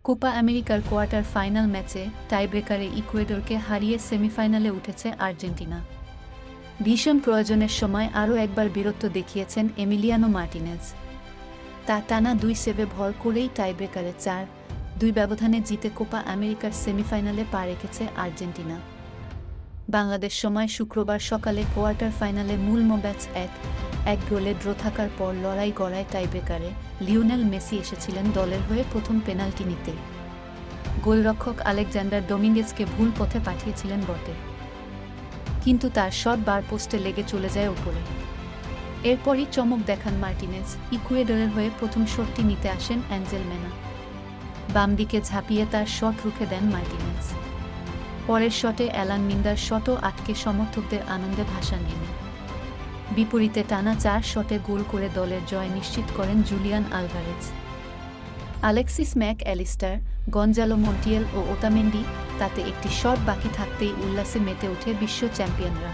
Copa আমেরিকার quarter final ম্যাচে টাইব্রেকারে ইকুয়েডরকে হারিয়ে সেমিফাইনালে উঠেছে আর্জেন্টিনা। ভীষণ প্রয়োজনের সময় আরও একবার বীরত্ব দেখিয়েছেন এমিলিয়ানো মার্টিনেজ। তা টানা 2 সেভে ভর করেই টাইব্রেকারে 4-2 ব্যবধানে জিতে কোপা আমেরিকার সেমিফাইনালে পা রেখেছে আর্জেন্টিনা। বাংলাদেশ সময় শুক্রবার সকালে কোয়ার্টার ফাইনালে মূল ম্যাচ 1-1 গোলে ড্র থাকার পর লড়াই গড়ায় টাইব্রেকারে লিওনেল মেসি এসেছিলেন দলের হয়ে প্রথম পেনাল্টি নিতে। গোলরক্ষক আলেকজান্ডার ডোমিঙ্গেজকে ভুল পথে পাঠিয়েছিলেন বটে, কিন্তু তার শট বার পোস্টে লেগে চলে যায় উপরে। এরপরই চমক দেখান মার্টিনেজ। ইকুয়েডরের হয়ে প্রথম শটটি নিতে আসেন অ্যাঞ্জেল মেনা। বাম দিকে ঝাঁপিয়ে তার শট রুখে দেন মার্টিনেজ। পরের শটে অ্যালান মিন্দার শটও আটকে সমর্থকদের আনন্দে ভাসান নেন। বিপরীতে টানা 4 শটে গোল করে দলের জয় নিশ্চিত করেন Julian Alvarez. Alexis Mac Allister, Gonzalo Montiel ও ওতামেন্ডি, তাতে একটি শট বাকি থাকতেই উল্লাসে মেতে ওঠে বিশ্ব চ্যাম্পিয়নরা।